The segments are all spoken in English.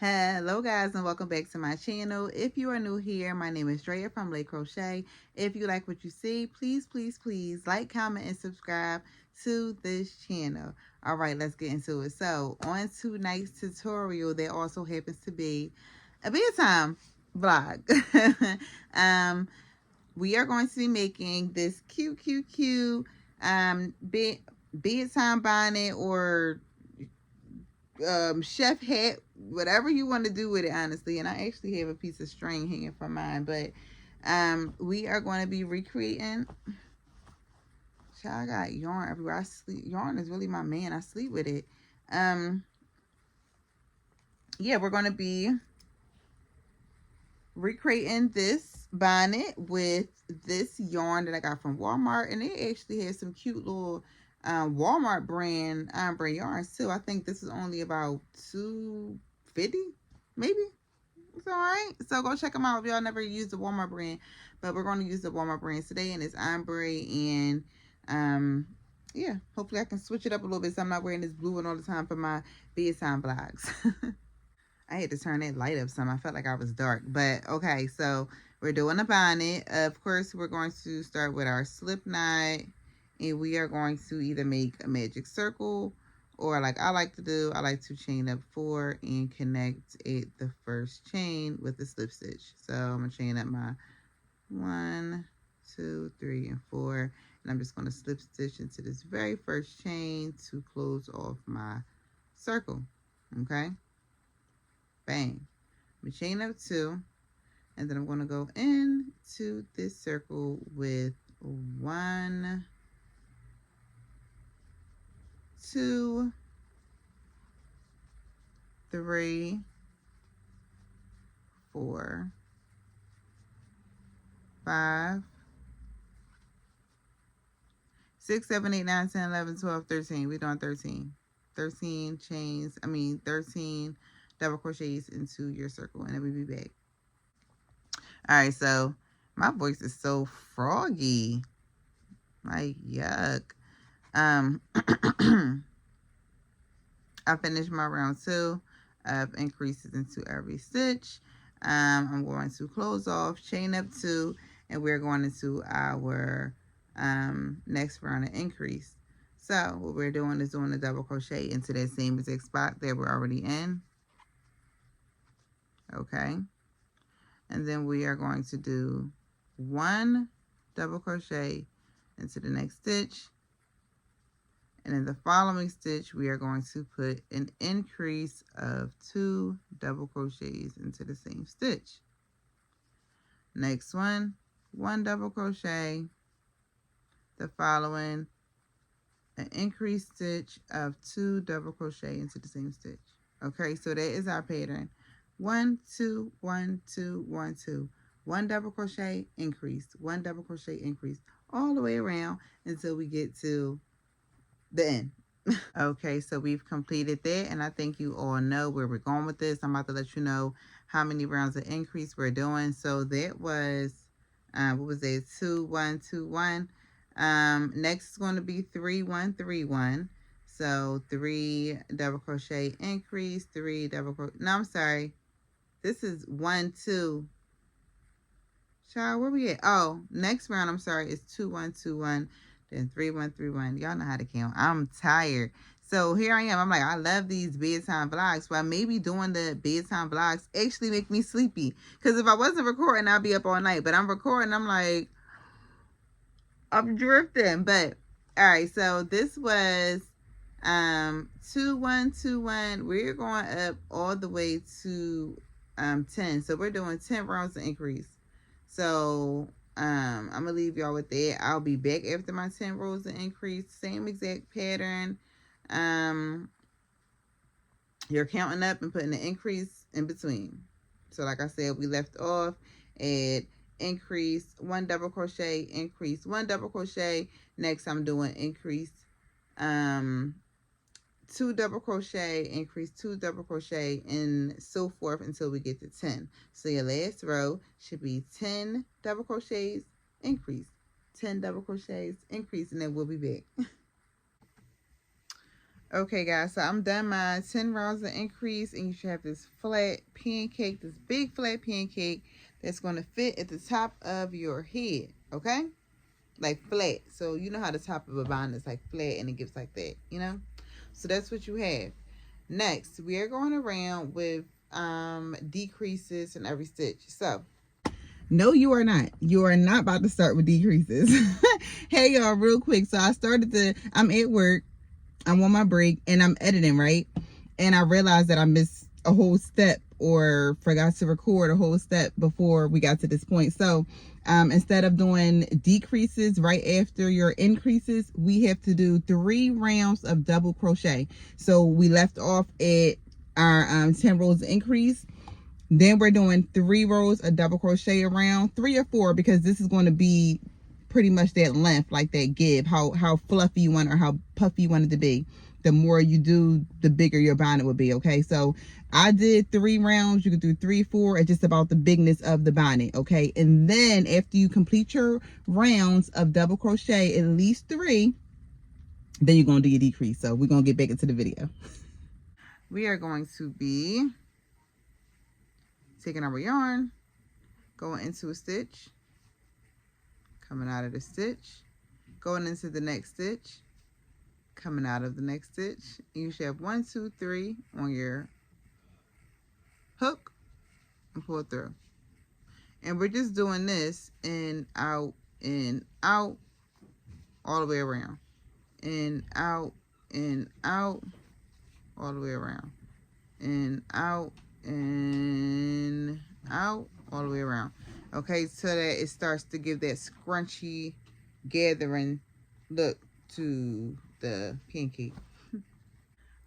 Hello guys, and welcome back to my channel. If you are new here, my name is Drea from Crochet. If you like what you see, please like, comment, and subscribe to this channel. All right, let's get into it. So on tonight's tutorial, there also happens to be a bedtime vlog. We are going to be making this cute bedtime bonnet, or chef hat, whatever you want to do with it, honestly. And I actually have a piece of string hanging from mine, but we are going to be recreating. I got yarn everywhere. I sleep. Yarn is really my man. I sleep with it. Yeah, we're going to be recreating this bonnet with this yarn that I got from Walmart, and it actually has some cute little Walmart brand ombre yarns too. I think this is only about $2.50, maybe. It's all right. So go check them out if y'all never used the Walmart brand, but we're going to use the Walmart brand today, and it's ombre. And yeah, hopefully I can switch it up a little bit so I'm not wearing this blue one all the time for my bedtime vlogs. I had to turn that light up some. I felt like I was dark. But okay, so we're doing a bonnet. Of course, we're going to start with our slip knot. And we are going to either make a magic circle, or like I like to do, I like to chain up 4 and connect at the first chain with the slip stitch. So I'm going to chain up my 1, 2, 3, and 4. And I'm just going to slip stitch into this very first chain to close off my circle. Okay? Bang. I'm going to chain up 2, and then I'm going to go into this circle with 1, 2, 3, 4, 5, 6, 7, 8, 9, 10, 11, 12, 13. We're doing 13. 13 chains, 13 double crochets into your circle, and then we'll be back. All right, so my voice is so froggy. Like, yuck. I finished my round 2 of increases into every stitch. I'm going to close off, chain up 2, and we're going into our next round of increase. So what we're doing is doing a double crochet into that same exact spot that we're already in. Okay, and then we are going to do 1 double crochet into the next stitch, and in the following stitch we are going to put an increase of 2 double crochets into the same stitch. Next one, 1 double crochet, the following an increased stitch of 2 double crochet into the same stitch. Okay, so that is our pattern. 1, 2, 1, 2, 1, 2. 1 double crochet, increase, 1 double crochet, increase, all the way around until we get to the end. Okay, so we've completed that, and I think you all know where we're going with this. I'm about to let you know how many rounds of increase we're doing. So that was what was it? 2, 1, 2, 1. Next is going to be 3, 1, 3, 1. So 3 double crochet, increase, 3 double crochet. No, I'm sorry. This is 1, 2. Child, where we at? Oh, next round, I'm sorry, is 2, 1, 2, 1. Then 3, 1, 3, 1. Y'all know how to count. I'm tired. So here I am. I'm like, I love these bedtime vlogs. But maybe doing the bedtime vlogs actually make me sleepy. Because if I wasn't recording, I'd be up all night. But I'm recording. I'm like, I'm drifting. But all right. So this was 2, 1, 2, 1. We're going up all the way to 10. So we're doing 10 rounds of increase. So I'm gonna leave y'all with that. I'll be back after my 10 rows of increase. Same exact pattern. You're counting up and putting the increase in between. So like I said, we left off at increase, 1 double crochet, increase, 1 double crochet. Next I'm doing increase 2 double crochet, increase, 2 double crochet, and so forth until we get to 10. So your last row should be 10 double crochets, increase, 10 double crochets, increase, and then we'll be back. Okay, guys, so I'm done my 10 rounds of increase, and you should have this flat pancake, this big flat pancake that's going to fit at the top of your head, okay? Like flat. So you know how the top of a bonnet is like flat and it gives like that, you know? So that's what you have. Next, we are going around with decreases in every stitch. So no, you are not. You are not about to start with decreases. Hey, y'all, real quick. So I'm at work. I'm on my break and I'm editing, right? And I realized that I missed a whole step or forgot to record a whole step before we got to this point. So instead of doing decreases right after your increases, we have to do 3 rounds of double crochet. So we left off at our 10 rows increase. Then we're doing 3 rows of double crochet around, 3 or 4, because this is going to be pretty much that length, like that give, how fluffy you want or how puffy you want it to be. The more you do, the bigger your bonnet will be, okay? So I did 3 rounds. You can do 3, 4. It's just about the bigness of the bonnet, okay? And then after you complete your rounds of double crochet, at least 3, then you're going to do your decrease. So we're going to get back into the video. We are going to be taking our yarn, going into a stitch, coming out of the stitch, going into the next stitch, coming out of the next stitch. You should have 1, 2, 3 on your hook and pull through. And we're just doing this in, out, all the way around. In, out, all the way around. In, out, all the way around. Okay, so that it starts to give that scrunchy gathering look to the pancake.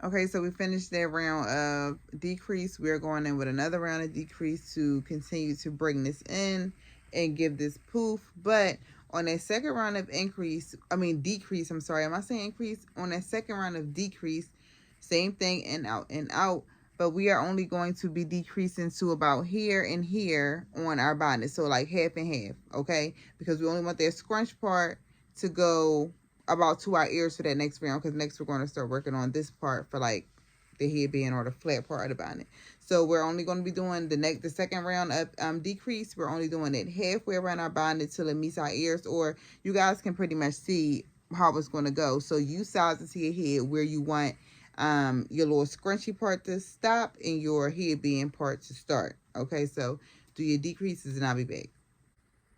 Okay, so we finished that round of decrease. We're going in with another round of decrease to continue to bring this in and give this poof. But on that second round of decrease, I'm sorry, am I saying increase? On that second round of decrease, same thing, in, out. But we are only going to be decreasing to about here and here on our bonnet. So like half and half, okay? Because we only want that scrunch part to go about to our ears for that next round. Because next we're going to start working on this part for like the headband or the flat part of the bonnet. So we're only going to be doing the second round of decrease. We're only doing it halfway around our bonnet till it meets our ears. Or you guys can pretty much see how it's going to go. So you size it to your head where you want your little scrunchy part to stop and your headband part to start. Okay, so do your decreases and I'll be back.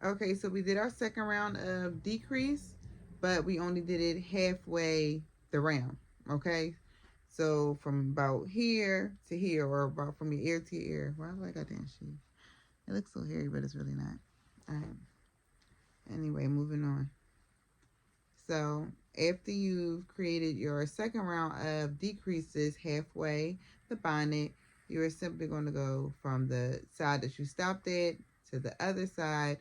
Okay, so we did our second round of decrease, but we only did it halfway the round. Okay, so from about here to here, or about from your ear to your ear. Why have I got that shit? It looks so hairy, but it's really not. All right. Anyway, moving on. So after you've created your second round of decreases halfway the bonnet, you are simply going to go from the side that you stopped at to the other side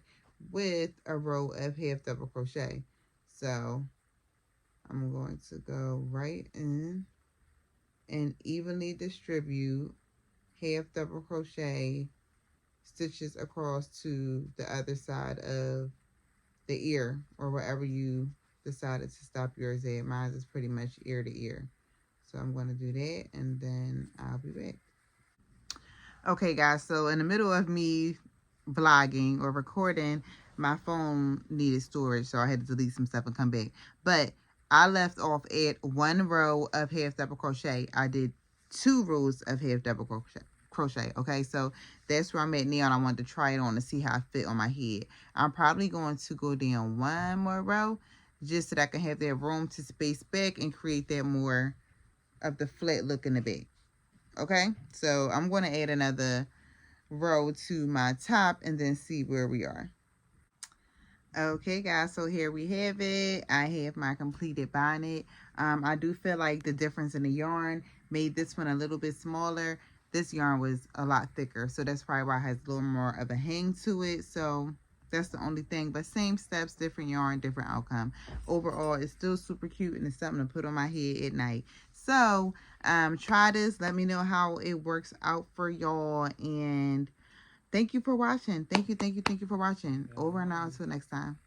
with a row of half double crochet. So I'm going to go right in and evenly distribute half double crochet stitches across to the other side of the ear, or wherever you decided to stop yours at. Mine is pretty much ear to ear. So I'm going to do that and then I'll be back. Okay, guys, so in the middle of me vlogging or recording, my phone needed storage, so I had to delete some stuff and come back. But I left off at 1 row of half double crochet. I did 2 rows of half double crochet. Okay, so that's where I'm at now, and I wanted to try it on to see how it fit on my head. I'm probably going to go down 1 more row just so that I can have that room to space back and create that more of the flat look in the back. Okay, so I'm going to add another row to my top and then see where we are. Okay, guys, so here we have it. I have my completed bonnet. I do feel like the difference in the yarn made this one a little bit smaller. This yarn was a lot thicker, so that's probably why it has a little more of a hang to it. So that's the only thing, but same steps, different yarn, different outcome. Overall, it's still super cute and it's something to put on my head at night. So try this, let me know how it works out for y'all, and thank you for watching. Thank you for watching. Over and out until next time.